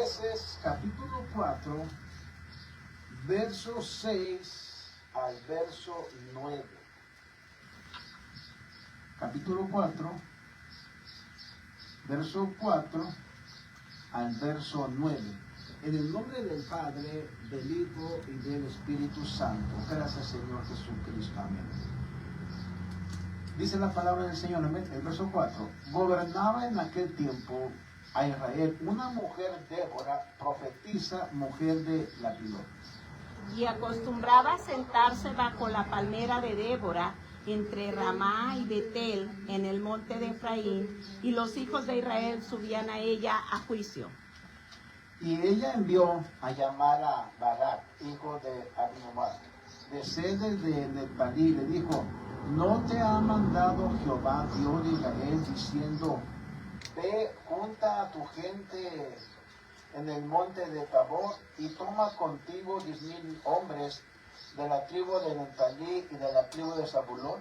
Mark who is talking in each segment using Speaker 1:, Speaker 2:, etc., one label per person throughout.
Speaker 1: Jueces capítulo 4, verso 6 al verso 9. Capítulo 4, verso 4 al verso 9. En el nombre del Padre, del Hijo y del Espíritu Santo. Gracias, Señor Jesucristo. Amén. Dice la palabra del Señor, amén. El verso 4. Gobernaba en aquel tiempo a Israel una mujer, Débora, profetisa, mujer de Lapidot.
Speaker 2: Y acostumbraba a sentarse bajo la palmera de Débora, entre Ramá y Betel, en el monte de Efraín, y los hijos de Israel subían a ella a juicio.
Speaker 1: Y ella envió a llamar a Barak, hijo de Abinadab, de sede de Neftalí, le dijo: ¿no te ha mandado Jehová, Dios de Israel, diciendo: ve, junta a tu gente en el monte de Tabor y toma contigo 10,000 hombres de la tribu de Neftalí y de la tribu de Zabulón?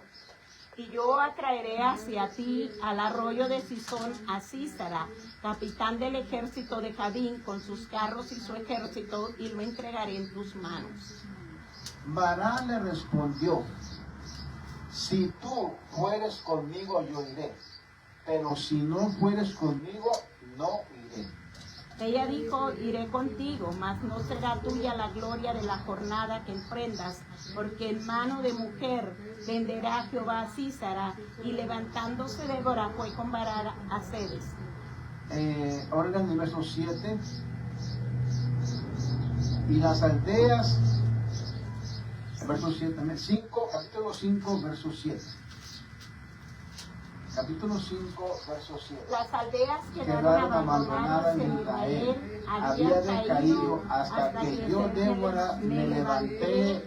Speaker 2: Y yo atraeré hacia ti al arroyo de Sisón a Sísara, capitán del ejército de Jabín, con sus carros y su ejército, y lo entregaré en tus manos.
Speaker 1: Bará le respondió: si tú fueres conmigo, yo iré, pero si no fueres conmigo, no iré.
Speaker 2: Ella dijo: iré contigo, mas no será tuya la gloria de la jornada que emprendas, porque en mano de mujer venderá Jehová a Sísara. Y levantándose Débora fue con Barak a Cedes.
Speaker 1: Ahora en el verso 7. Y las aldeas, verso 7 también, 5, capítulo 5, verso 7. Capítulo 5, verso 7.
Speaker 2: Las aldeas quedaron abandonadas en Israel,
Speaker 1: había decaído hasta que yo, Débora, me levanté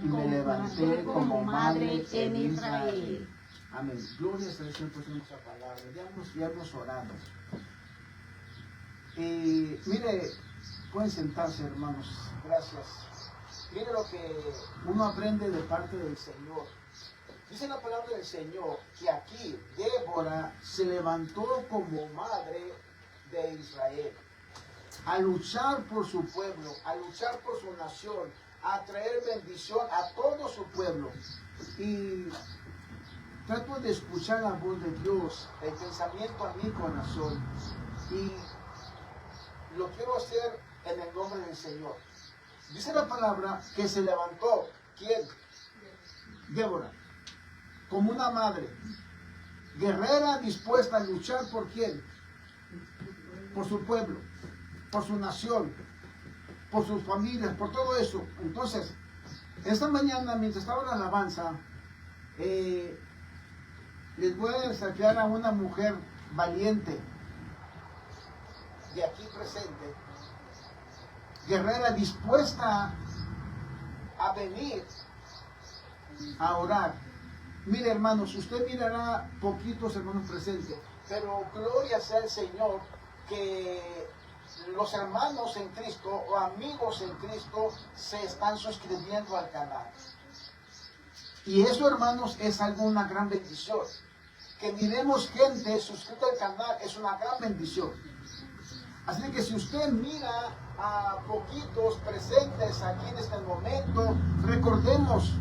Speaker 1: como madre en Israel. Amén. Gloria al Señor por nuestra palabra. Ya hemos orado. Y mire, pueden sentarse, hermanos. Gracias. Mire lo que uno aprende de parte del Señor. Dice la palabra del Señor que aquí Débora se levantó como madre de Israel a luchar por su pueblo, a luchar por su nación, a traer bendición a todo su pueblo. Y trato de escuchar la voz de Dios, el pensamiento a mi corazón, y lo quiero hacer en el nombre del Señor. Dice la palabra que se levantó, ¿quién? Débora, como una madre, guerrera, dispuesta a luchar por quién, por su pueblo, por su nación, por sus familias, por todo eso. Entonces, esta mañana, mientras estaba en la alabanza, les voy a desafiar a una mujer valiente, de aquí presente, guerrera, dispuesta a venir a orar. Mire, hermanos, usted mirará poquitos hermanos presentes, pero gloria sea el Señor que los hermanos en Cristo o amigos en Cristo se están suscribiendo al canal. Y eso, hermanos, es una gran bendición. Que miremos gente suscrita al canal es una gran bendición. Así que si usted mira a poquitos presentes aquí en este momento, recordemos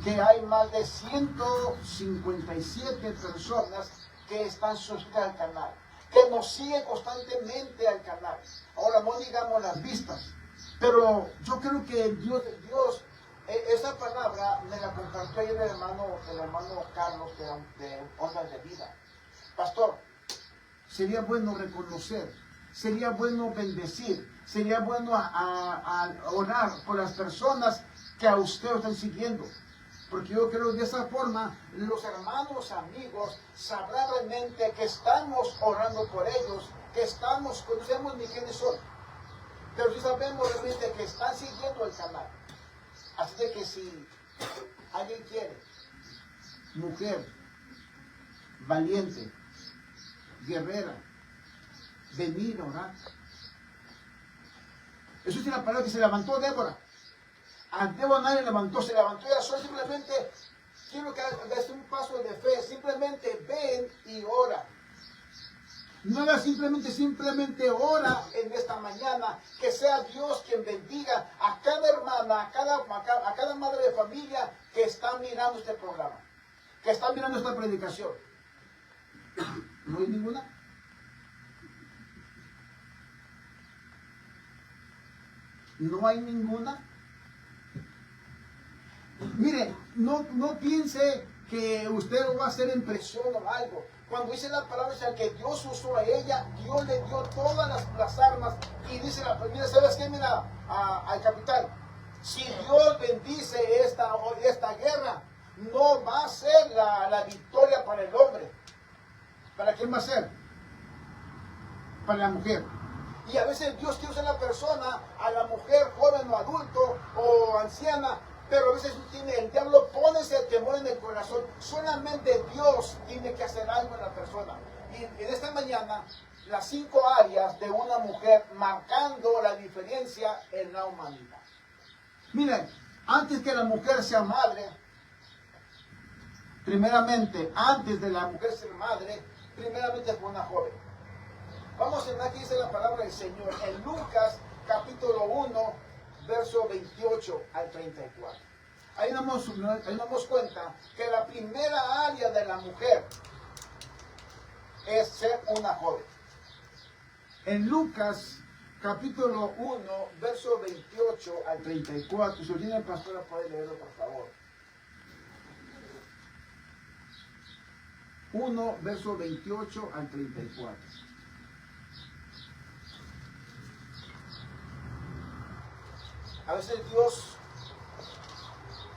Speaker 1: que hay más de 157 personas que están suscritas al canal, que nos siguen constantemente al canal. Ahora no digamos las vistas, pero yo creo que Dios, esa palabra me la compartió ayer el hermano Carlos de Ondas de Vida. Pastor, sería bueno reconocer, sería bueno bendecir, sería bueno a orar por las personas que a usted están siguiendo. Porque yo creo que de esa forma los hermanos amigos sabrán realmente que estamos orando por ellos, que conocemos ni quiénes son, pero sí sabemos realmente que están siguiendo el canal. Así de que si alguien quiere, mujer, valiente, guerrera, venir a orar. Eso es la palabra que se levantó Débora. A Débora nadie se levantó ella sola, simplemente quiero que hagas un paso de fe, simplemente ven y ora. No haga simplemente ora en esta mañana. Que sea Dios quien bendiga a cada hermana, a cada madre de familia que está mirando este programa, que está mirando esta predicación. ¿No hay ninguna? ¿No hay ninguna? Mire, no piense que usted lo va a hacer en presión o algo. Cuando dice la palabra, o sea, que Dios usó a ella, Dios le dio todas las armas. Y dice, mira, ¿sabes qué? Mira, al capitán, si Dios bendice esta guerra, no va a ser la victoria para el hombre. ¿Para quién va a ser? Para la mujer. Y a veces Dios quiere usar a la persona, a la mujer joven o adulto o anciana, pero a veces el diablo pone ese temor en el corazón. Solamente Dios tiene que hacer algo en la persona. Y en esta mañana, las 5 áreas de una mujer marcando la diferencia en la humanidad. Miren, antes que la mujer sea madre, primeramente, antes de la mujer ser madre, primeramente fue una joven. Vamos a ver aquí dice la palabra del Señor en Lucas capítulo 1, verso 28 al 34. Ahí nos damos cuenta que la primera área de la mujer es ser una joven. En Lucas capítulo 1, verso 28 al 34, si lo tiene el pastor, puede leerlo por favor. 1, verso 28 al 34. A veces Dios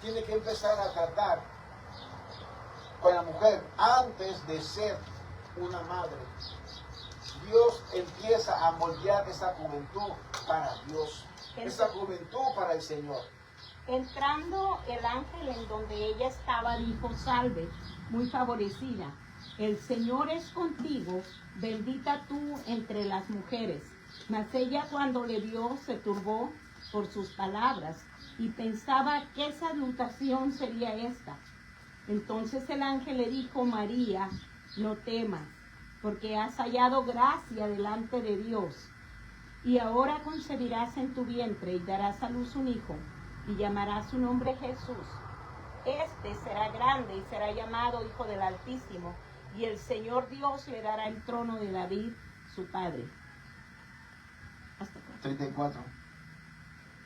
Speaker 1: tiene que empezar a tratar con la mujer antes de ser una madre. Dios empieza a moldear esa juventud para Dios, esa juventud para el Señor.
Speaker 2: Entrando el ángel en donde ella estaba, dijo: salve, muy favorecida, el Señor es contigo, bendita tú entre las mujeres. Mas ella, cuando le vio, se turbó por sus palabras y pensaba qué salutación sería esta. Entonces el ángel le dijo: María, no temas, porque has hallado gracia delante de Dios. Y ahora concebirás en tu vientre y darás a luz un hijo, y llamarás su nombre Jesús. Este será grande y será llamado Hijo del Altísimo, y el Señor Dios le dará el trono de David, su padre. Hasta acá.
Speaker 1: 34.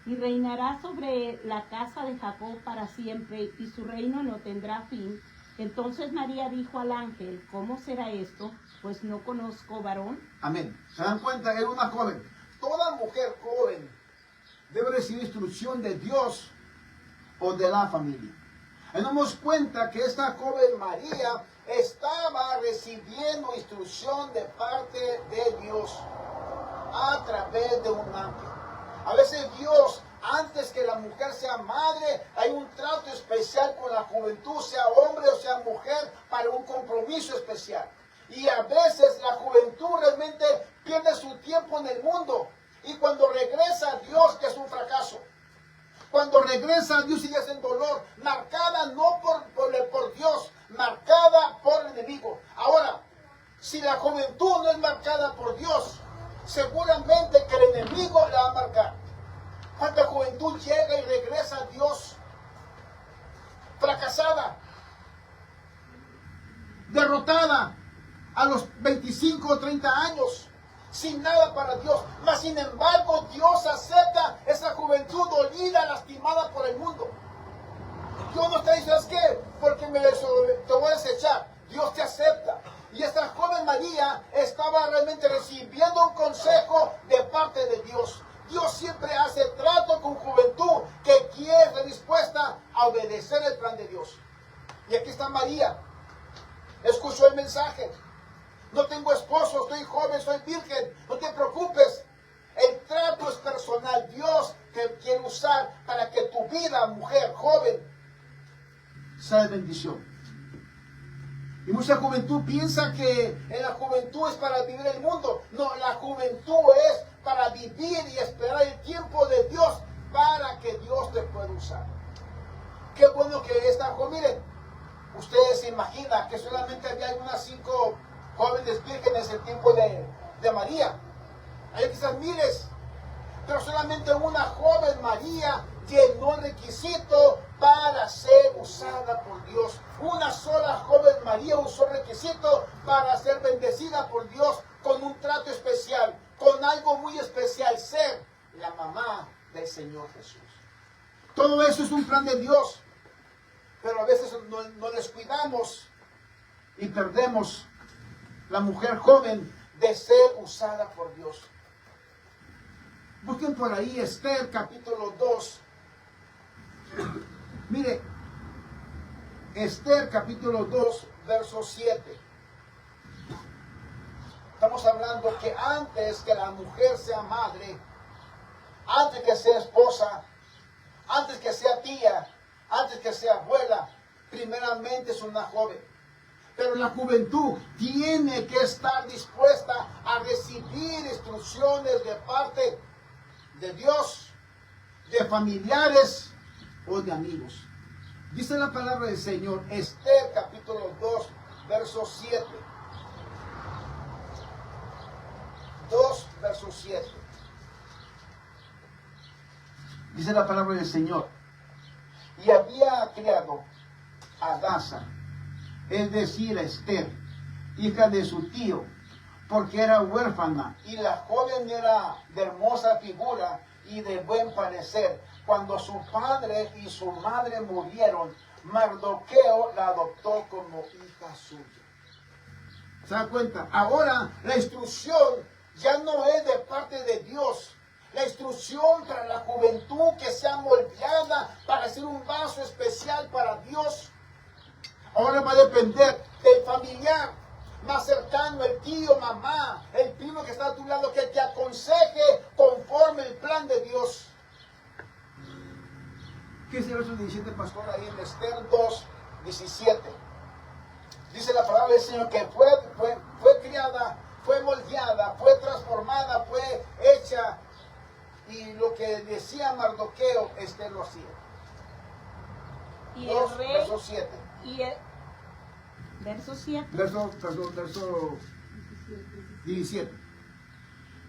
Speaker 2: Y reinará sobre la casa de Jacob para siempre, y su reino no tendrá fin. Entonces María dijo al ángel: ¿cómo será esto? Pues no conozco varón.
Speaker 1: Amén. ¿Se dan cuenta? Era una joven. Toda mujer joven debe recibir instrucción de Dios o de la familia. Y nos damos cuenta que esta joven María estaba recibiendo instrucción de parte de Dios a través de un ángel. A veces Dios, antes que la mujer sea madre, hay un trato especial con la juventud, sea hombre o sea mujer, para un compromiso especial. Y a veces la juventud realmente pierde su tiempo en el mundo. Y cuando regresa a Dios, que es un fracaso. Cuando regresa a Dios sigue en dolor, marcada no por Dios, marcada por el enemigo. Ahora, si la juventud no es marcada por Dios, seguramente que el enemigo la va a marcar. Cuando juventud llega y regresa a Dios fracasada, derrotada a los 25 o 30 años, sin nada para Dios. Mas sin embargo Dios acepta esa juventud dolida, lastimada por el mundo. Dios no te dice: ¿sabes qué? Porque te voy a desechar. Dios te acepta. Y esta joven María estaba realmente recibiendo un consejo de parte de Dios. Dios siempre hace trato con juventud que quiere estar dispuesta a obedecer el plan de Dios. Y aquí está María. Escuchó el mensaje. No tengo esposo, estoy joven, soy virgen. No te preocupes. El trato es personal. Dios te quiere usar para que tu vida, mujer, joven, sea de bendición. Y mucha juventud piensa que en la juventud es para vivir el mundo. No, la juventud es para vivir y esperar el tiempo de Dios para que Dios te pueda usar. Qué bueno que esta joven, miren, ustedes se imaginan que solamente había unas 5 jóvenes vírgenes en el tiempo de María. Hay quizás miles, pero solamente una joven María llenó el requisito para ser usada por Dios. Una sola joven María usó el requisito para ser bendecida por Dios con un trato especial, con algo muy especial, ser la mamá del Señor Jesús. Todo eso es un plan de Dios, pero a veces no descuidamos y perdemos la mujer joven de ser usada por Dios. Busquen por ahí Esther capítulo 2. Mire, Esther capítulo 2, verso 7. Estamos hablando que antes que la mujer sea madre, antes que sea esposa, antes que sea tía, antes que sea abuela, primeramente es una joven. Pero la juventud tiene que estar dispuesta a recibir instrucciones de parte de Dios, de familiares o de amigos. Dice la palabra del Señor, Esther capítulo 2, verso 7. 2, verso 7. Dice la palabra del Señor. Y había criado a Hadasa, es decir, a Esther, hija de su tío, porque era huérfana, y la joven era de hermosa figura y de buen parecer. Cuando su padre y su madre murieron, Mardoqueo la adoptó como hija suya. ¿Se da cuenta? Ahora la instrucción ya no es de parte de Dios. La instrucción para la juventud que sea moldeada para ser un vaso especial para Dios. Ahora va a depender del familiar más cercano, el tío, mamá, el primo que está a tu lado, que te aconseje conforme el plan de Dios. ¿Qué es el verso 17, pastor? Ahí en Esther 2, 17. Dice la palabra del Señor que fue criada, fue moldeada, fue transformada, fue hecha. Y lo que decía Mardoqueo, Esther lo hacía.
Speaker 2: Y
Speaker 1: 2,
Speaker 2: el rey,
Speaker 1: verso 7.
Speaker 2: y el, verso 7.
Speaker 1: Verso 17.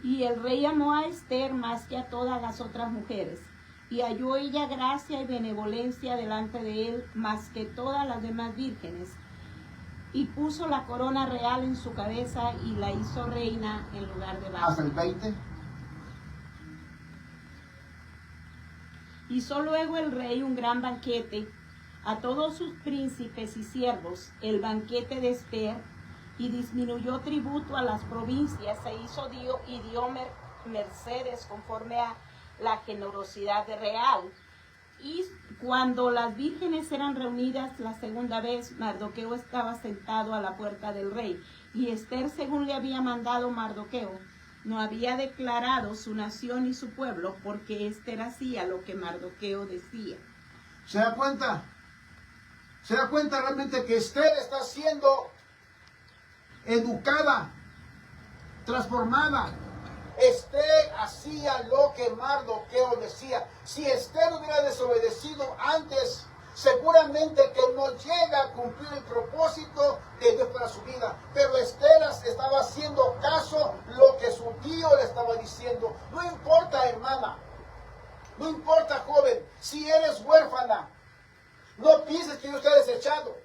Speaker 2: Y el rey amó a Esther más que a todas las otras mujeres, y halló ella gracia y benevolencia delante de él más que todas las demás vírgenes, y puso la corona real en su cabeza y la hizo reina en lugar de
Speaker 1: Hasta
Speaker 2: Basti.
Speaker 1: el 20.
Speaker 2: Hizo luego el rey un gran banquete a todos sus príncipes y siervos, el banquete de Esther, y disminuyó tributo a las provincias, y dio mercedes conforme a la generosidad de real. Y cuando las vírgenes eran reunidas la segunda vez, Mardoqueo estaba sentado a la puerta del rey, y Esther, según le había mandado Mardoqueo, no había declarado su nación y su pueblo, porque Esther hacía lo que Mardoqueo decía.
Speaker 1: ¿Se da cuenta? ¿Se da cuenta realmente que Esther está siendo educada, transformada? Esther hacía lo que Mardoqueo decía. Si Esther hubiera desobedecido antes, seguramente que no llega a cumplir el propósito de Dios para su vida. Pero Esther estaba haciendo caso lo que su tío le estaba diciendo. No importa, hermana, no importa, joven, si eres huérfana, no pienses que Dios te ha desechado.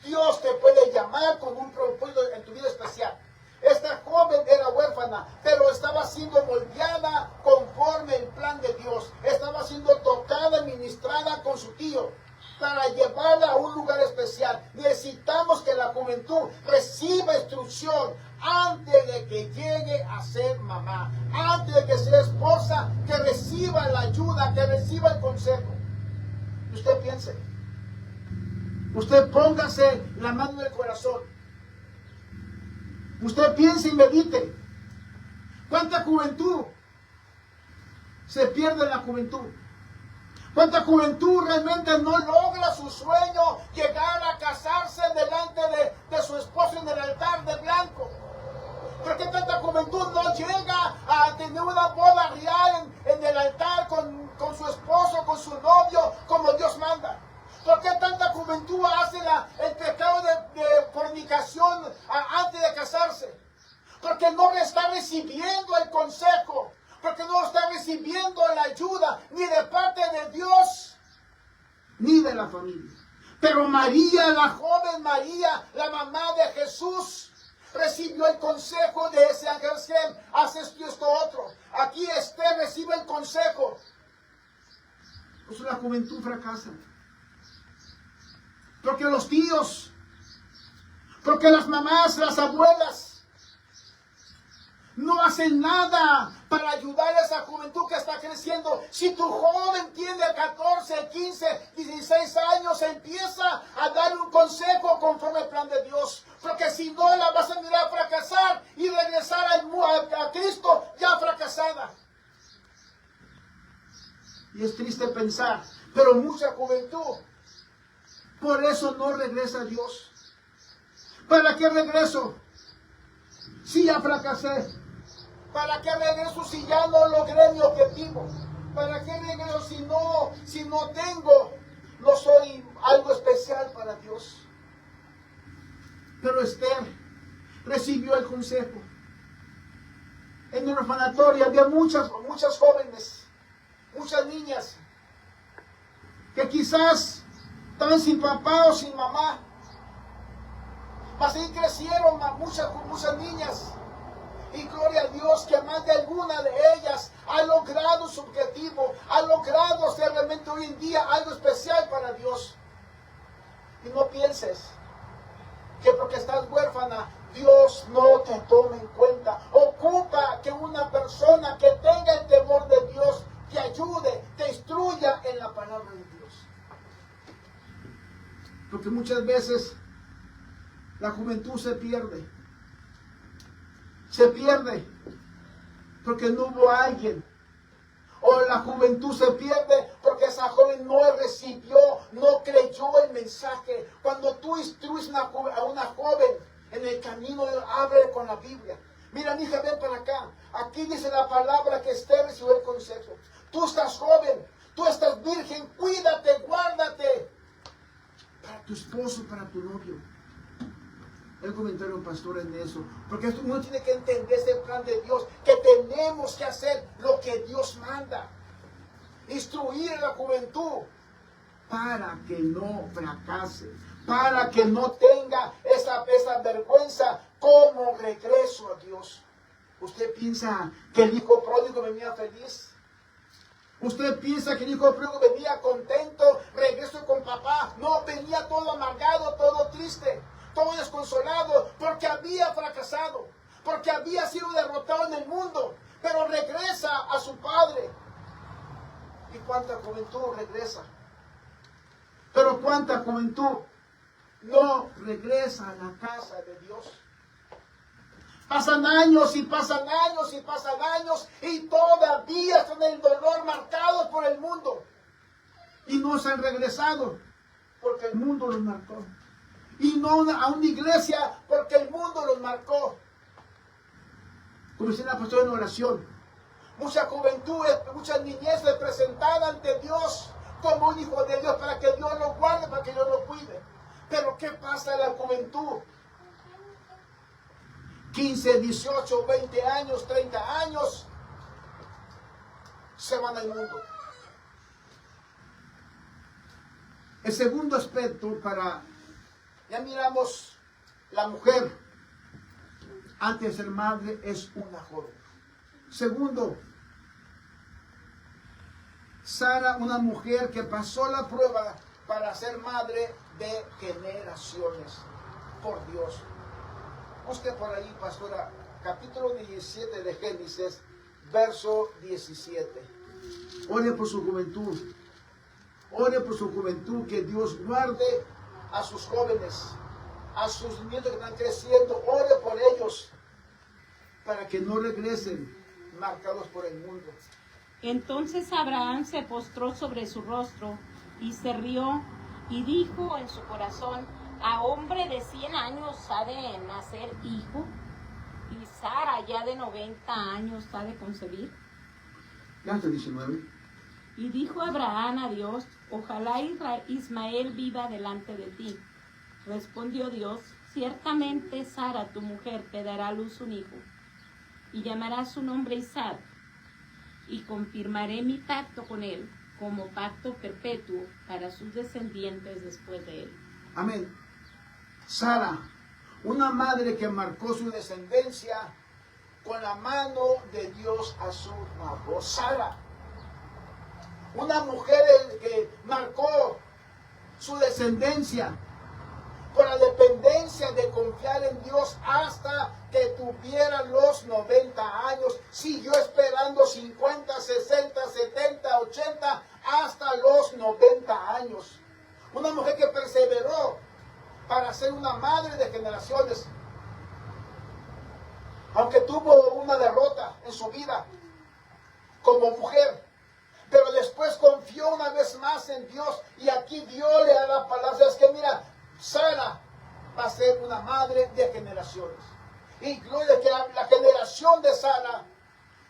Speaker 1: Dios te puede llamar con un propósito en tu vida especial. Esta joven era huérfana, pero estaba siendo moldeada conforme el plan de Dios. Estaba siendo tocada, ministrada con su tío para llevarla a un lugar especial. Necesitamos que la juventud reciba instrucción antes de que llegue a ser mamá, antes de que sea esposa, que reciba la ayuda, que reciba el consejo. Y usted piense, usted póngase la mano en el corazón. Usted piense y medite. ¿Cuánta juventud se pierde en la juventud? ¿Cuánta juventud realmente no logra su sueño, llegar a casarse delante de su esposo en el altar de blanco? ¿Por qué tanta juventud no llega a tener una boda real en el altar con su esposo, con su novio, como Dios manda? ¿Por qué tanta juventud hace el pecado de fornicación antes de casarse? recibiendo la ayuda ni de parte de Dios, ni de la familia. Pero María, la joven María, la mamá de Jesús, recibió el consejo de ese ángel: haz esto otro. Aquí recibe el consejo. Pues la juventud fracasa. Porque los tíos, porque las mamás, las abuelas, no hacen nada para ayudar a esa juventud que está creciendo. Si tu joven tiene 14, 15, 16 años, empieza a dar un consejo conforme al plan de Dios. Porque si no, la vas a mirar fracasar y regresar a Cristo ya fracasada. Y es triste pensar, pero mucha juventud por eso no regresa a Dios. ¿Para qué regreso si ya fracasé? ¿Para qué regreso si ya no logré mi objetivo? ¿Para qué regreso si no soy algo especial para Dios? Pero Esther recibió el consejo. En el orfanatorio había muchas jóvenes, muchas niñas, que quizás estaban sin papá o sin mamá. Así crecieron muchas niñas. Y gloria a Dios que más de alguna de ellas ha logrado su objetivo, ha logrado ser realmente hoy en día algo especial para Dios. Y no pienses que porque estás huérfana, Dios no te tome en cuenta. Ocupa que una persona que tenga el temor de Dios te ayude, te instruya en la palabra de Dios. Porque muchas veces la juventud se pierde. Se pierde porque no hubo alguien. O la juventud se pierde porque esa joven no recibió, no creyó el mensaje. Cuando tú instruyes a una joven en el camino, abre con la Biblia. Mira, mi hija, ven para acá. Aquí dice la palabra que Esther recibió el consejo. Tú estás joven, tú estás virgen, cuídate, guárdate. Para tu esposo, para tu novio. El comentario, pastor, en eso. Porque uno tiene que entender este plan de Dios. Que tenemos que hacer lo que Dios manda. Instruir a la juventud. Para que no fracase. Para que no tenga esa vergüenza como regreso a Dios. ¿Usted piensa que el hijo pródigo venía feliz? ¿Usted piensa que el hijo pródigo venía contento? Regreso con papá. No, venía todo amargado, todo triste. Todo desconsolado, porque había fracasado, porque había sido derrotado en el mundo, pero regresa a su padre. ¿Y cuánta juventud regresa? Pero cuánta juventud no regresa a la casa de Dios. Pasan años y pasan años y pasan años y todavía están en el dolor marcados por el mundo. Y no se han regresado porque el mundo los marcó. Y no a una iglesia porque el mundo los marcó. Como dice la pastora en oración, mucha juventud, mucha niñez es presentada ante Dios como un hijo de Dios para que Dios lo guarde, para que Dios lo cuide. Pero ¿qué pasa en la juventud? 15, 18, 20 años, 30 años, se van al mundo. El segundo aspecto ya miramos, la mujer, antes de ser madre, es una joven. Segundo, Sara, una mujer que pasó la prueba para ser madre de generaciones, por Dios. Busque por ahí, pastora, capítulo 17 de Génesis, verso 17. Ore por su juventud. Ore por su juventud, que Dios guarde a sus jóvenes, a sus nietos que están creciendo. Ore por ellos para que no regresen marcados por el mundo.
Speaker 2: Entonces Abraham se postró sobre su rostro y se rió y dijo en su corazón: ¿a hombre de 100 años ha de nacer hijo? ¿Y Sara ya de 90 años ha de concebir?
Speaker 1: Ya hasta 19.
Speaker 2: Y dijo Abraham a Dios: ojalá Ismael viva delante de ti. Respondió Dios: ciertamente Sara, tu mujer, te dará a luz un hijo, y llamarás su nombre Isaac. y confirmaré mi pacto con él como pacto perpetuo para sus descendientes después de él.
Speaker 1: Amén. Sara, una madre que marcó su descendencia con la mano de Dios a su lado. Sara, una mujer que marcó su descendencia con la dependencia de confiar en Dios hasta que tuviera los 90 años. Siguió esperando 50, 60, 70, 80, hasta los 90 años. Una mujer que perseveró para ser una madre de generaciones. Aunque tuvo una derrota en su vida como mujer, pero después confió una vez más en Dios, y aquí Dios le da la palabra. Es que mira, Sara va a ser una madre de generaciones. Y gloria que la generación de Sara,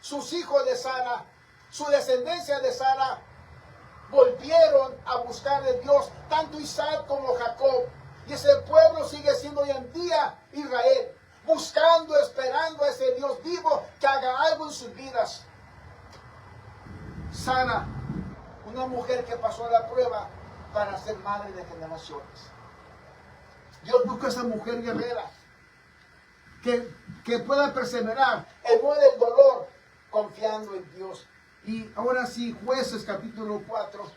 Speaker 1: sus hijos de Sara, su descendencia de Sara, volvieron a buscar de Dios, tanto Isaac como Jacob. Y ese pueblo sigue siendo hoy en día Israel, buscando, esperando a ese Dios vivo que haga algo en sus vidas. Sara, una mujer que pasó la prueba para ser madre de generaciones. Dios busca a esa mujer guerrera que pueda perseverar en medio del dolor, confiando en Dios. Y ahora sí, Jueces capítulo 4.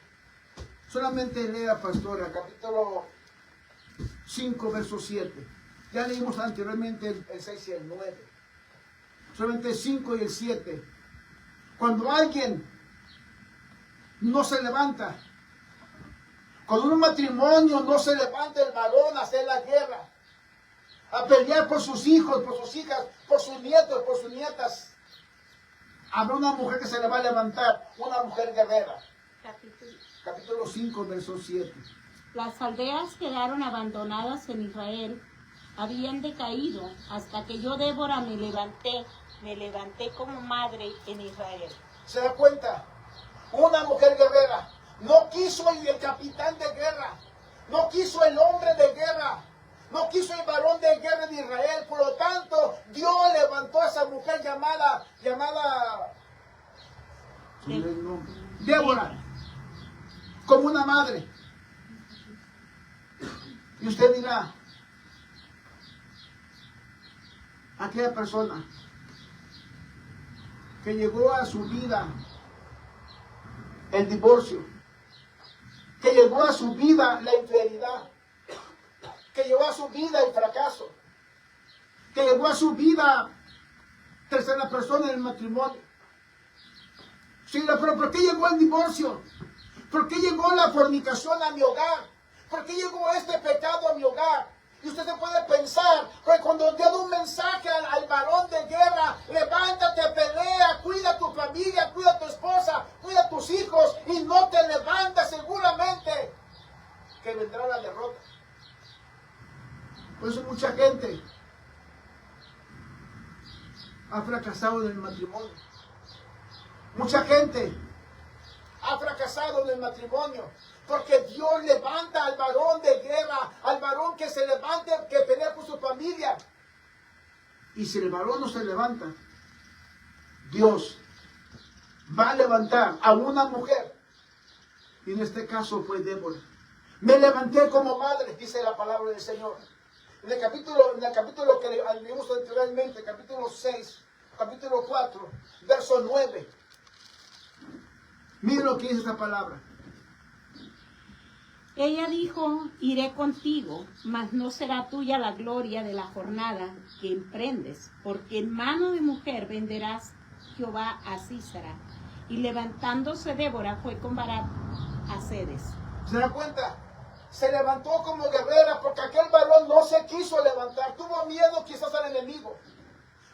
Speaker 1: Solamente lea, pastora, capítulo 5, verso 7. Ya leímos anteriormente el 6 y el 9. Solamente el 5 y el 7. Cuando alguien no se levanta, cuando un matrimonio no se levanta el varón a hacer la guerra, a pelear por sus hijos, por sus hijas, por sus nietos, por sus nietas, habrá una mujer que se le va a levantar, una mujer guerrera. Capítulo 5, verso 7.
Speaker 2: Las aldeas quedaron abandonadas en Israel, habían decaído hasta que yo, Débora, me levanté como madre en Israel.
Speaker 1: ¿Se da cuenta? Una mujer guerrera. No quiso el capitán de guerra, no quiso el hombre de guerra, no quiso el varón de guerra de Israel. Por lo tanto, Dios levantó a esa mujer llamada Débora, como una madre. Y usted dirá, aquella persona que llegó a su vida el divorcio, que llegó a su vida la infidelidad, que llegó a su vida el fracaso, que llegó a su vida tercera persona en el matrimonio. Sí, pero ¿por qué llegó el divorcio? ¿Por qué llegó la fornicación a mi hogar? ¿Por qué llegó este pecado a mi hogar? Y usted se puede pensar, porque cuando Dios da un mensaje al varón de guerra, levántate, pelea, cuida a tu familia, cuida a tu esposa, cuida a tus hijos, y no te levantas, seguramente que vendrá la derrota. Por eso mucha gente ha fracasado en el matrimonio. Mucha gente ha fracasado en el matrimonio, porque Dios levanta al varón de guerra, al varón que se levante, que pelea por su familia. Y si el varón no se levanta, Dios va a levantar a una mujer. Y en este caso fue Débora. Me levanté como madre, dice la palabra del Señor. En el capítulo que leímos anteriormente, capítulo 6, capítulo 4, verso 9. Mira lo que dice esta palabra.
Speaker 2: Ella dijo, iré contigo, mas no será tuya la gloria de la jornada que emprendes, porque en mano de mujer venderás Jehová a Sísara. Y levantándose Débora fue con Barak a Cedes.
Speaker 1: ¿Se da cuenta? Se levantó como guerrera porque aquel varón no se quiso levantar. Tuvo miedo quizás al enemigo.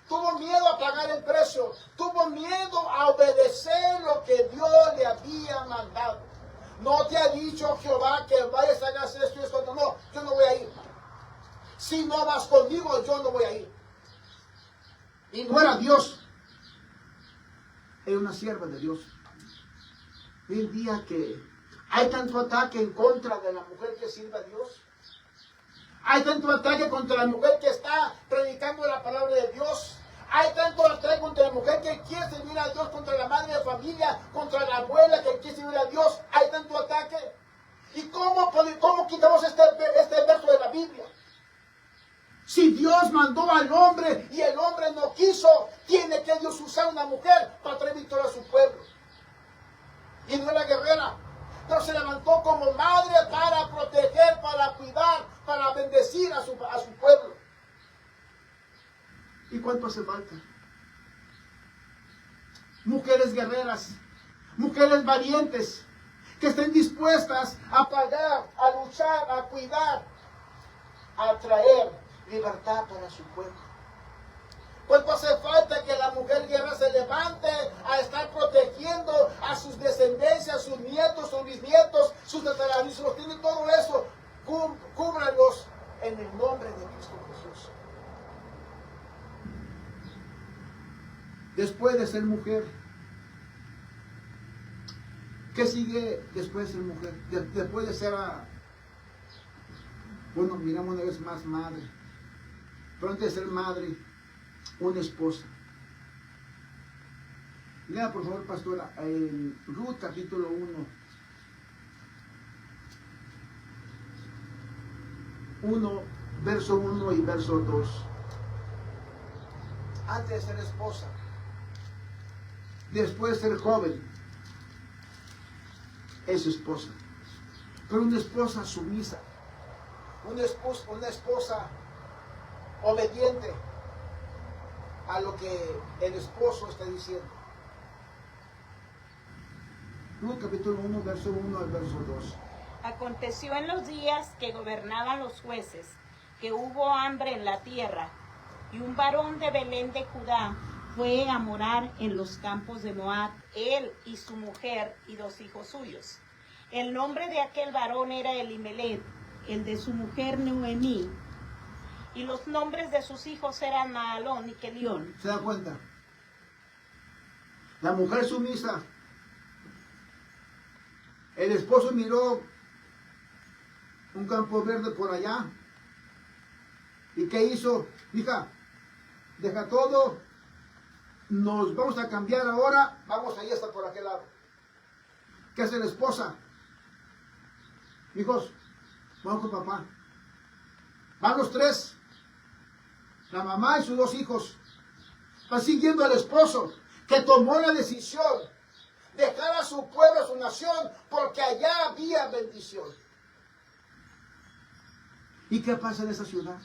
Speaker 1: Tuvo miedo a pagar el precio. Tuvo miedo a obedecer lo que Dios le había mandado. No te ha dicho Jehová que vayas a hacer esto y esto. No, yo no voy a ir. Si no vas conmigo, yo no voy a ir. Y no era Dios. Era una sierva de Dios. Hoy en día que hay tanto ataque en contra de la mujer que sirve a Dios. Hay tanto ataque contra la mujer que está predicando la palabra de Dios. Hay tanto ataque contra la mujer que quiere servir a Dios, contra la madre de familia, contra la abuela que quiere servir a Dios. Hay tanto ataque. ¿Y cómo quitamos este verso de la Biblia? Si Dios mandó al hombre y el hombre no quiso, tiene que Dios usar una mujer para traer victoria a su pueblo. Y no la guerrera, pero se levantó como madre para proteger, para cuidar, para bendecir a su pueblo. ¿Y cuánto hace falta? Mujeres guerreras, mujeres valientes, que estén dispuestas a pagar, a luchar, a cuidar, a traer libertad para su pueblo. ¿Cuánto hace falta que la mujer guerrera se levante a estar protegiendo a sus descendencias, sus nietos, sus bisnietos, sus tataranietos? Tiene todo eso. Cúbralos en el nombre de Cristo Jesús. Después de ser mujer, ¿qué sigue después de ser mujer? Después de ser, bueno, miramos una vez más madre. Pero antes de ser madre, una esposa. Lea por favor, pastora, en Ruth capítulo 1, verso 1 y verso 2. Antes de ser esposa, después de ser joven, es esposa. Pero una esposa sumisa, una esposa obediente a lo que el esposo está diciendo. Ruth capítulo 1, verso 1 al verso 2.
Speaker 2: Aconteció en los días que gobernaban los jueces, que hubo hambre en la tierra, y un varón de Belén de Judá fue a morar en los campos de Moab, él y su mujer y 2 hijos suyos. El nombre de aquel varón era Elimelech, el de su mujer Noemí, y los nombres de sus hijos eran Mahalón y Kelión.
Speaker 1: ¿Se da cuenta? La mujer sumisa. El esposo miró un campo verde por allá. ¿Y qué hizo? Hija, deja todo. Nos vamos a cambiar ahora. Vamos ahí hasta por aquel lado. ¿Qué hace la esposa? Hijos, vamos con papá. Van los 3. La mamá y sus 2 hijos. Van siguiendo al esposo que tomó la decisión de dejar a su pueblo, a su nación, porque allá había bendición. ¿Y qué pasa en esa ciudad?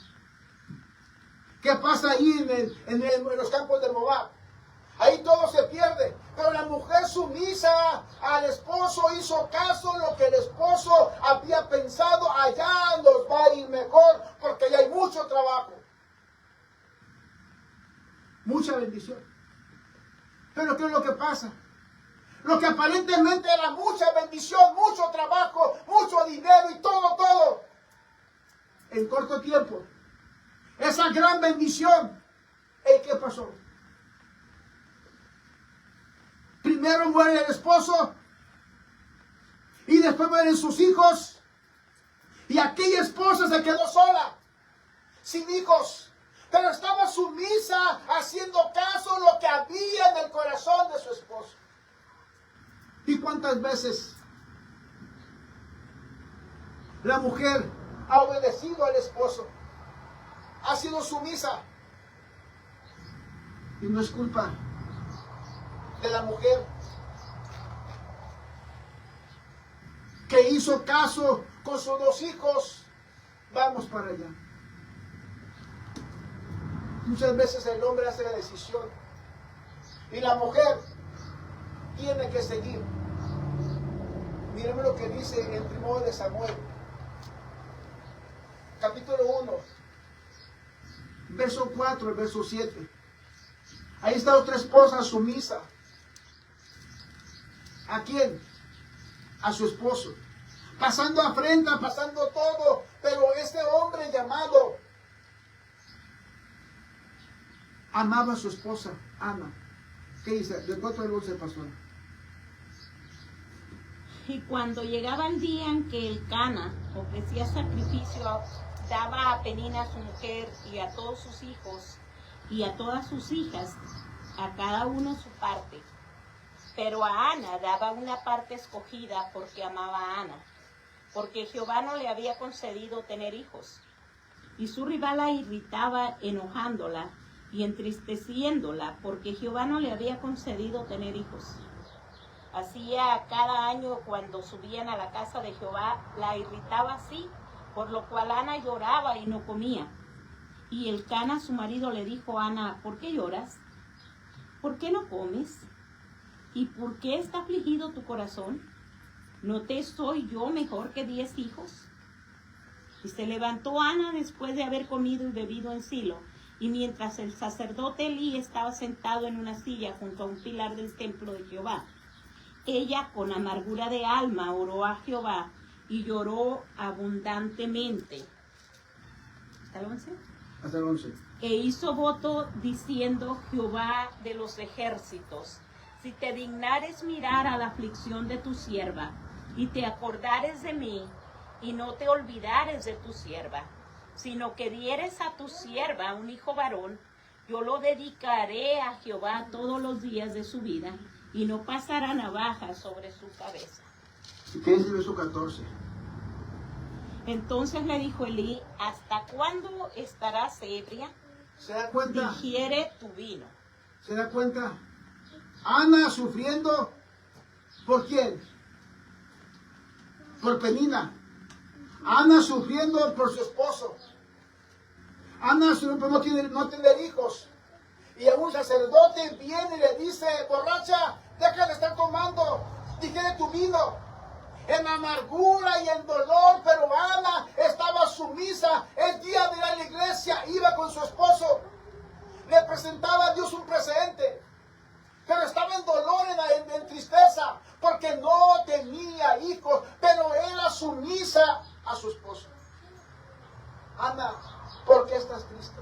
Speaker 1: ¿Qué pasa ahí en los campos de Moab? Ahí todo se pierde. Pero la mujer sumisa al esposo hizo caso lo que el esposo había pensado. Allá nos va a ir mejor porque allá hay mucho trabajo. Mucha bendición. Pero ¿qué es lo que pasa? Lo que aparentemente era mucha bendición, mucho trabajo, mucho dinero y todo. En corto tiempo. Esa gran bendición. ¿Qué pasó? Primero muere el esposo. Y después mueren sus hijos. Y aquella esposa se quedó sola. Sin hijos. Pero estaba sumisa, haciendo caso lo que había en el corazón de su esposo. ¿Y cuántas veces la mujer ha obedecido al esposo? Ha sido sumisa. Y no es culpa de la mujer que hizo caso con sus 2 hijos. Vamos para allá. Muchas veces el hombre hace la decisión y la mujer tiene que seguir. Miremos lo que dice en 1 de Samuel, capítulo 1, verso 4 y verso 7. Ahí está otra esposa sumisa. ¿A quién? A su esposo. Pasando afrenta, pasando todo, pero este hombre llamado amaba a su esposa, Ana. ¿Qué dice? ¿De cuánto el se pasó?
Speaker 2: Y cuando llegaba el día en que el Cana ofrecía sacrificio, daba a Penina a su mujer y a todos sus hijos, y a todas sus hijas, a cada uno su parte. Pero a Ana daba una parte escogida porque amaba a Ana, porque Jehová no le había concedido tener hijos. Y su rival la irritaba, enojándola y entristeciéndola, porque Jehová no le había concedido tener hijos. Hacía cada año cuando subían a la casa de Jehová, la irritaba así, por lo cual Ana lloraba y no comía. Y Elcana, su marido, le dijo a Ana: ¿por qué lloras? ¿Por qué no comes? ¿Y por qué está afligido tu corazón? ¿No te soy yo mejor que 10 hijos? Y se levantó Ana después de haber comido y bebido en Silo, y mientras el sacerdote Elí estaba sentado en una silla junto a un pilar del templo de Jehová, ella con amargura de alma oró a Jehová y lloró abundantemente. ¿Hasta el 11?
Speaker 1: Hasta el 11.
Speaker 2: E hizo voto diciendo: Jehová de los ejércitos, si te dignares mirar a la aflicción de tu sierva, y te acordares de mí, y no te olvidares de tu sierva, sino que dieres a tu sierva un hijo varón, yo lo dedicaré a Jehová todos los días de su vida, y no pasará navaja sobre su cabeza.
Speaker 1: ¿Y qué dice el verso 14?
Speaker 2: Entonces le dijo Elí: ¿hasta cuándo estarás ebria?
Speaker 1: ¿Se da cuenta?
Speaker 2: Digiere tu vino.
Speaker 1: ¿Se da cuenta? Ana sufriendo, ¿por quién? Por Penina. Ana sufriendo por su esposo. Ana sufriendo por no tener hijos. Y a un sacerdote viene y le dice: borracha, deja de estar tomando, digiere tu vino. En amargura y en dolor, pero Ana estaba sumisa. El día de ir a la iglesia iba con su esposo, le presentaba a Dios un presente, pero estaba en dolor, en tristeza, porque no tenía hijos, pero era sumisa a su esposo. Ana, ¿por qué estás triste?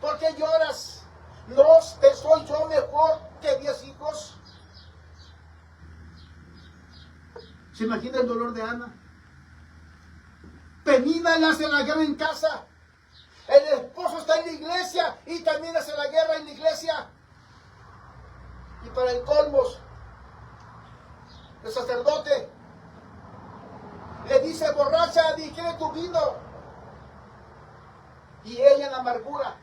Speaker 1: ¿Por qué lloras? ¿No te soy yo mejor que 10 hijos? ¿Se imagina el dolor de Ana? Penina le hace la guerra en casa. El esposo está en la iglesia y también hace la guerra en la iglesia. Y para el colmo, el sacerdote le dice: borracha, digiere tu vino. Y ella en amargura,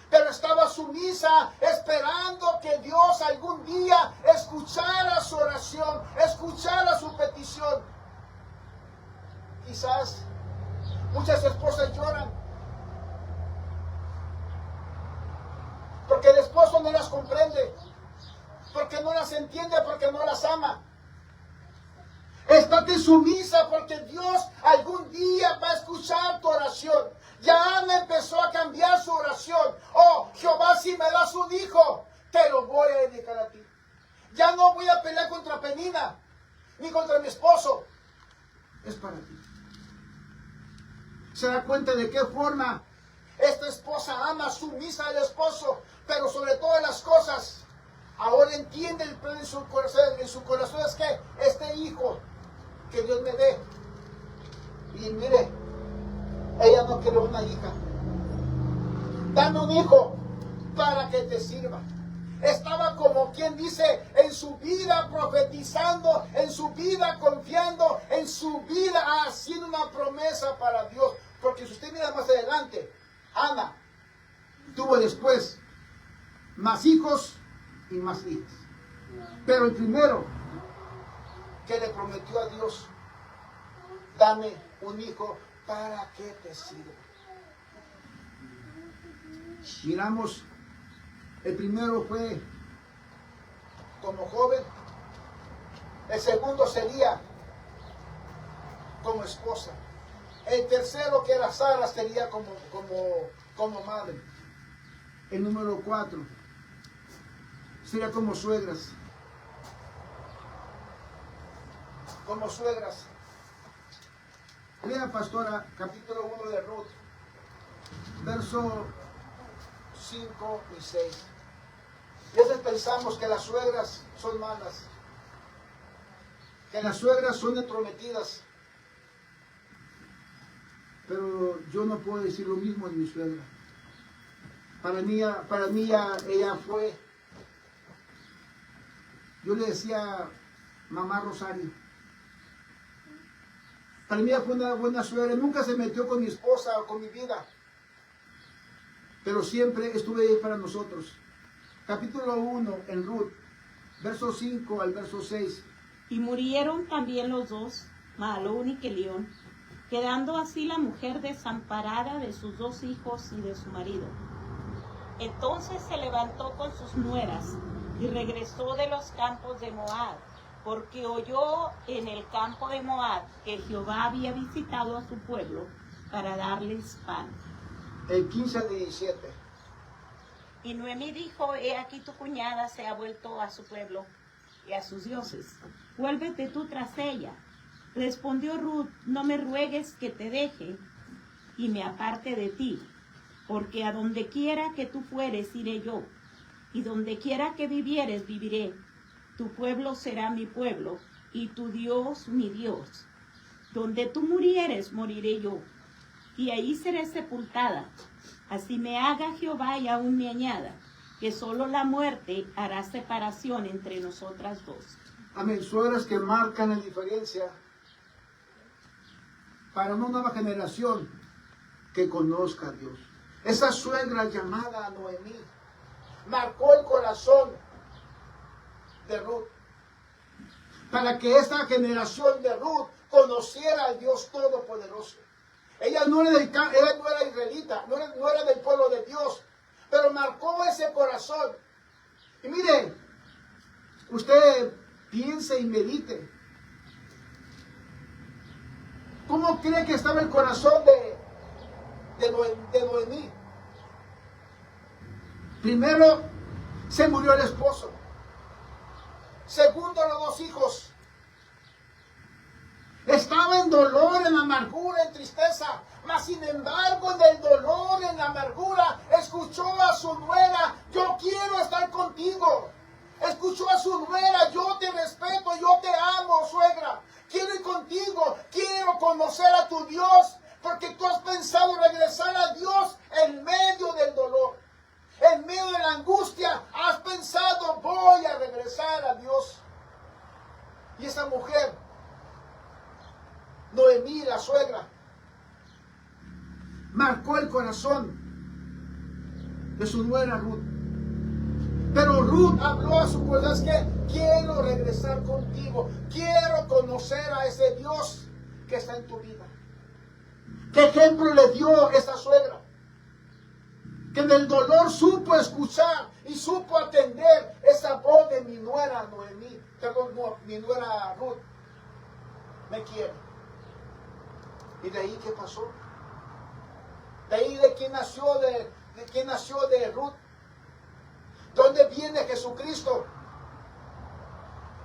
Speaker 1: pero estaba sumisa, esperando que Dios algún día escuchara su oración, escuchara su petición. Quizás muchas esposas lloran porque el esposo no las comprende, porque no las entiende, porque no las ama. Estate sumisa porque Dios algún día va a escuchar tu oración. Ya Ana empezó a cambiar su oración. Oh, Jehová, si me das un hijo, te lo voy a dedicar a ti. Ya no voy a pelear contra Penina, ni contra mi esposo. Es para ti. Se da cuenta de qué forma esta esposa ama sumisa al esposo, pero sobre todas las cosas, ahora entiende el plan en su corazón es que este hijo que Dios me dé. Y mire, ella no quiere una hija. Dame un hijo para que te sirva. Estaba como quien dice, en su vida profetizando, en su vida confiando, en su vida haciendo una promesa para Dios. Porque si usted mira más adelante, Ana tuvo después más hijos y más hijas. Pero el primero que le prometió a Dios: dame un hijo para que te sirva. Miramos, el primero fue como joven, el segundo sería como esposa, el tercero, que era Sara, sería como madre, el número 4 sería como suegras. Como suegras. Lea, pastora, capítulo 1 de Ruth, verso 5 y 6. Y a veces pensamos que las suegras son malas, que las suegras son entrometidas, pero yo no puedo decir lo mismo de mi suegra. Para mí ella fue, yo le decía mamá Rosario. Para mí ella fue una buena suegra, nunca se metió con mi esposa o con mi vida, pero siempre estuve ahí para nosotros. Capítulo 1 en Ruth, verso 5 al verso 6.
Speaker 2: Y murieron también los dos, Mahalón y Kelión, quedando así la mujer desamparada de sus 2 hijos y de su marido. Entonces se levantó con sus nueras y regresó de los campos de Moab, porque oyó en el campo de Moab que Jehová había visitado a su pueblo para darles pan.
Speaker 1: El 15 al 17.
Speaker 2: Y Noemí dijo, he aquí tu cuñada se ha vuelto a su pueblo y a sus dioses. Vuélvete tú tras ella. Respondió Ruth, no me ruegues que te deje y me aparte de ti, porque a donde quiera que tú fueres iré yo, y donde quiera que vivieres viviré. Tu pueblo será mi pueblo, y tu Dios mi Dios. Donde tú murieres, moriré yo, y ahí seré sepultada. Así me haga Jehová y aún me añada, que solo la muerte hará separación entre nosotras dos.
Speaker 1: Amén. Suegras que marcan la diferencia para una nueva generación que conozca a Dios. Esa suegra llamada Noemí marcó el corazón de Ruth, para que esta generación de Ruth conociera al Dios Todopoderoso. Ella no era israelita, no era del pueblo de Dios, pero marcó ese corazón. Y mire, usted piense y medite. ¿Cómo cree que estaba el corazón de Noemí? Primero, se murió el esposo. Segundo, los 2 hijos. Estaba en dolor, en amargura, en tristeza. Mas sin embargo, en el dolor, en la amargura, escuchó a su nuera, yo quiero estar contigo. Escuchó a su nuera, yo te respeto, yo te amo, suegra. Quiero ir contigo, quiero conocer a tu Dios, porque tú has pensado regresar a Dios en medio del dolor. En medio de la angustia, has pensado, voy a regresar a Dios. Y esa mujer, Noemí, la suegra, marcó el corazón de su nuera Ruth. Pero Ruth habló a su corazón, es que quiero regresar contigo, quiero conocer a ese Dios que está en tu vida. ¿Qué ejemplo le dio esta suegra? Que en el dolor supo escuchar y supo atender esa voz de mi nuera Noemí, mi nuera Ruth. Me quiere. ¿Y de ahí qué pasó? De ahí de quién nació de Ruth. ¿Dónde viene Jesucristo?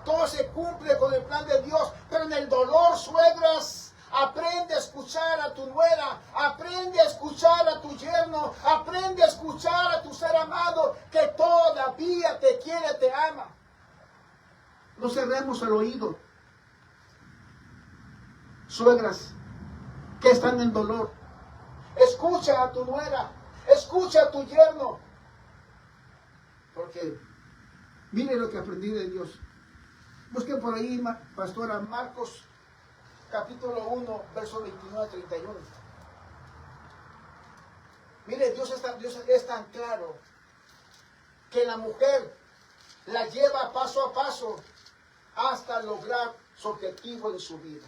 Speaker 1: Todo se cumple con el plan de Dios, pero en el dolor, suegras, aprende a escuchar a tu nuera, aprende a escuchar a tu yerno, aprende a escuchar a tu ser amado que todavía te quiere, te ama. No cerremos el oído. Suegras que están en dolor, escucha a tu nuera, escucha a tu yerno, porque mire lo que aprendí de Dios. Busquen por ahí, pastora, Marcos capítulo 1, verso 29 a 31. Mire, Dios es tan claro que la mujer la lleva paso a paso hasta lograr su objetivo en su vida.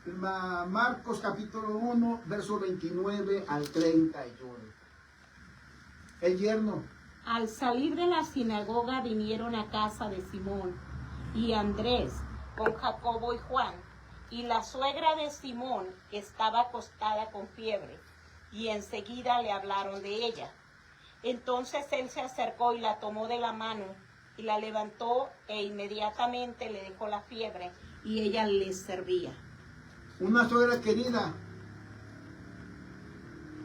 Speaker 1: Marcos capítulo 1, verso 29 al 31. El yerno.
Speaker 2: Al salir de la sinagoga vinieron a casa de Simón y Andrés con Jacobo y Juan, y la suegra de Simón estaba acostada con fiebre, y enseguida le hablaron de ella. Entonces él se acercó y la tomó de la mano y la levantó, e inmediatamente le dejó la fiebre y ella les servía.
Speaker 1: Una suegra querida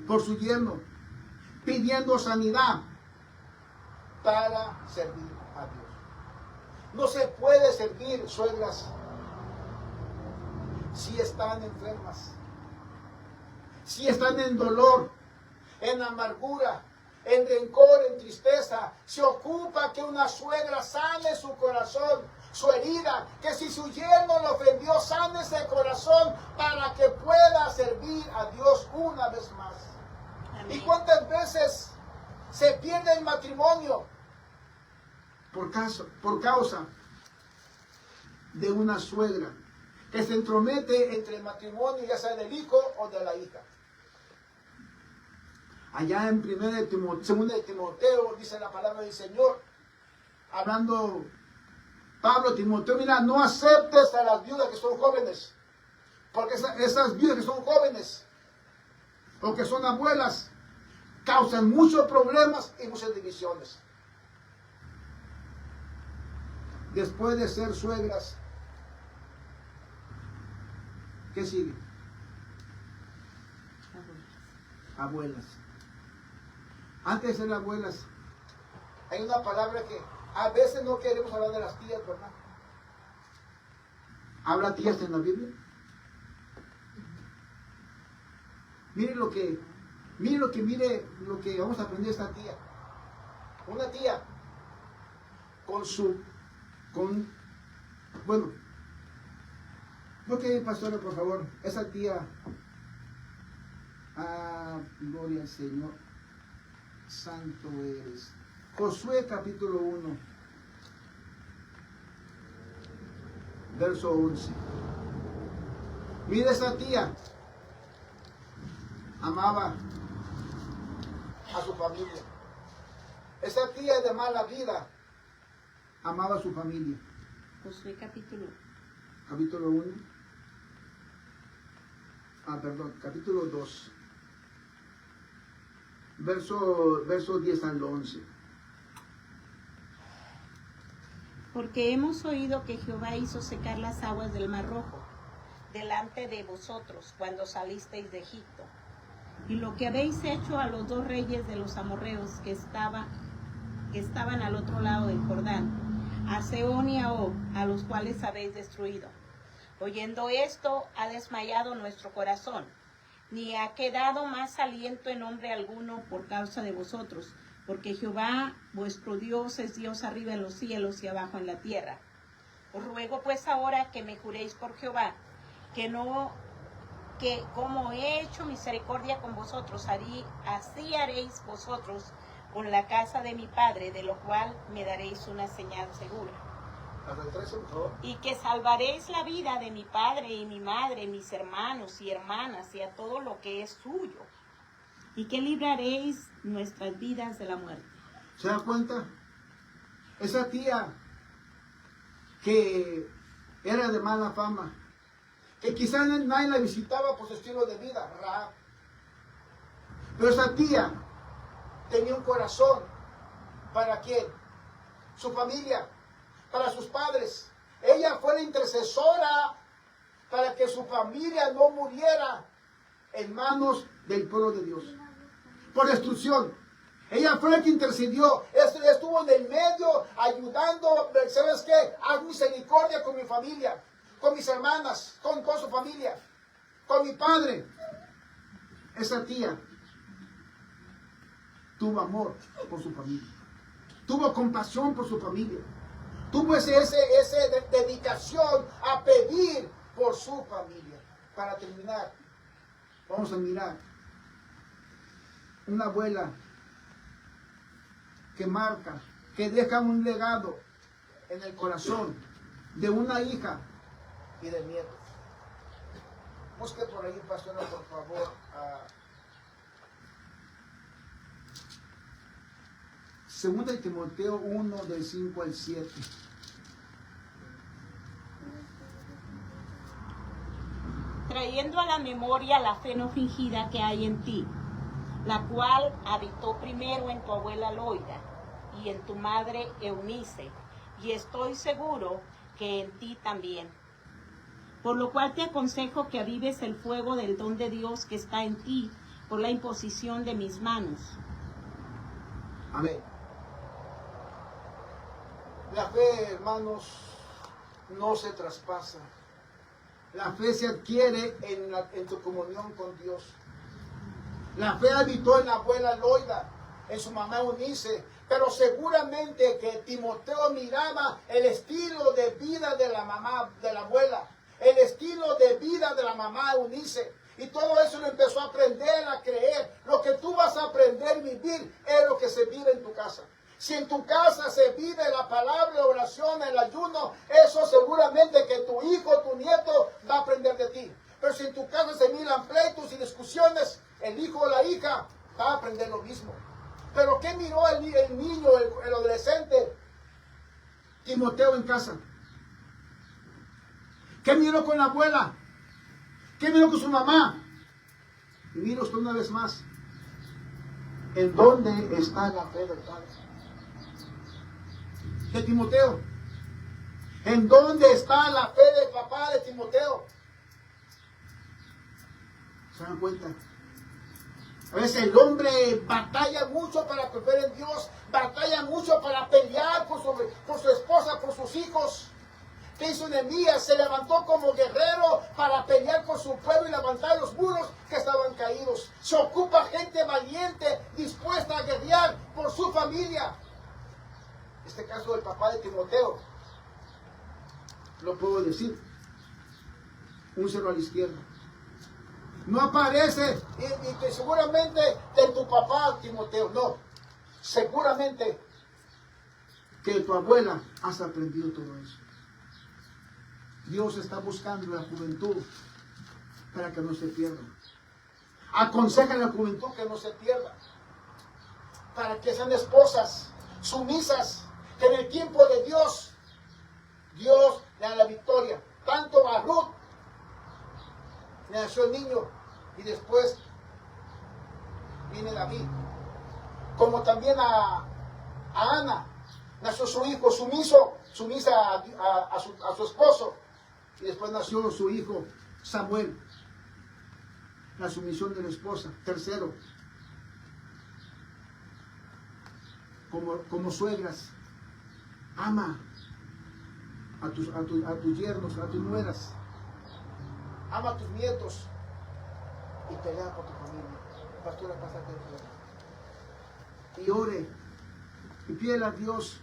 Speaker 1: por su yerno, pidiendo sanidad para servir a Dios. No se puede servir, suegras, si están enfermas, si están en dolor, en amargura, en rencor, en tristeza, se ocupa que una suegra sane su corazón, su herida, que si su yerno lo ofendió, sane ese corazón para que pueda servir a Dios una vez más. Amén. ¿Y cuántas veces se pierde el matrimonio? Por causa de una suegra que se entromete entre el matrimonio, ya sea del hijo o de la hija. Allá en 2 de Timoteo dice la palabra del Señor, hablando Pablo, Timoteo, mira, no aceptes a las viudas que son jóvenes, porque esas viudas que son jóvenes o que son abuelas causan muchos problemas y muchas divisiones. Después de ser suegras, ¿qué sigue? Abuelas. Antes de ser abuelas, hay una palabra que a veces no queremos hablar de las tías, ¿verdad? ¿Habla tías en la Biblia? Mire lo que vamos a aprender esta tía. Una tía porque pastora, por favor, esa tía, gloria al Señor, santo eres. Josué capítulo 1, verso 11. Mira, esa tía amaba a su familia. Esa tía de mala vida amaba a su familia.
Speaker 2: Josué capítulo
Speaker 1: 1. Capítulo 2. Verso 10 al 11.
Speaker 2: Porque hemos oído que Jehová hizo secar las aguas del Mar Rojo delante de vosotros cuando salisteis de Egipto, y lo que habéis hecho a los 2 reyes de los amorreos que estaban al otro lado del Jordán, a Sehón y a Og, a los cuales habéis destruido. Oyendo esto, ha desmayado nuestro corazón, ni ha quedado más aliento en hombre alguno por causa de vosotros, porque Jehová vuestro Dios es Dios arriba en los cielos y abajo en la tierra. Os ruego pues ahora que me juréis por Jehová, que como he hecho misericordia con vosotros, así haréis vosotros con la casa de mi padre, de lo cual me daréis una señal segura. Y que salvaréis la vida de mi padre y mi madre, mis hermanos y hermanas, y a todo lo que es suyo, y que libraréis nuestras vidas de la muerte.
Speaker 1: ¿Se da cuenta? Esa tía que era de mala fama, que quizás nadie la visitaba por su estilo de vida, Rahab. Pero esa tía tenía un corazón. ¿Para quién? Su familia, para sus padres. Ella fue la intercesora para que su familia no muriera en manos del pueblo de Dios por destrucción. Ella fue la que intercedió, estuvo en el medio ayudando. ¿Sabes qué? Haz misericordia con mi familia, con mis hermanas, con su familia, con mi padre. Esa tía tuvo amor por su familia, tuvo compasión por su familia, tuvo esa dedicación a pedir por su familia. Para terminar, vamos a mirar una abuela que marca, que deja un legado en el corazón de una hija y de nietos. Busque por ahí, pastora, por favor, Segunda de Timoteo 1, del 5 al 7.
Speaker 2: Trayendo a la memoria la fe no fingida que hay en ti, la cual habitó primero en tu abuela Loida y en tu madre Eunice, y estoy seguro que en ti también. Por lo cual te aconsejo que avives el fuego del don de Dios que está en ti por la imposición de mis manos.
Speaker 1: Amén. La fe, hermanos, no se traspasa. La fe se adquiere en tu comunión con Dios. La fe habitó en la abuela Loida, en su mamá Eunice, pero seguramente que Timoteo miraba el estilo de vida de la mamá, de la abuela, el estilo de vida de la mamá Eunice. Y todo eso lo empezó a aprender, a creer. Lo que tú vas a aprender a vivir es lo que se vive en tu casa. Si en tu casa se vive la palabra, la oración, el ayuno, eso seguramente que tu hijo, tu nieto va a aprender de ti. Pero si en tu casa se miran pleitos y discusiones, el hijo o la hija va a aprender lo mismo. Pero ¿qué miró el niño, el adolescente? Timoteo en casa. ¿Qué miró con la abuela? ¿Qué miró con su mamá? Y mira usted una vez más. ¿En dónde está la fe del Padre? De Timoteo. ¿En dónde está la fe del papá de Timoteo? ¿Se dan cuenta? A veces el hombre batalla mucho para confiar en Dios, batalla mucho para pelear por su esposa, por sus hijos. ¿Qué hizo Nehemías? Se levantó como guerrero para pelear por su pueblo y levantar los muros que estaban caídos. Se ocupa gente valiente, dispuesta a guerrear por su familia. Este caso del papá de Timoteo, lo puedo decir, un cero a la izquierda. No aparece y que seguramente de tu papá Timoteo, no. Seguramente que de tu abuela has aprendido todo eso. Dios está buscando la juventud para que no se pierda. Aconseja a la juventud que no se pierda. Para que sean esposas sumisas, que en el tiempo de Dios, Dios le da la victoria. Tanto a Ruth, le nació el niño, y después viene David. Como también a Ana, nació su hijo sumisa a su esposo. Y después nació su hijo Samuel, la sumisión de la esposa. Tercero, como suegras, ama a tus yernos, a tus nueras, ama a tus nietos y pelea por tu familia. Pastora, pásate de fuera. Y ore y pídele a Dios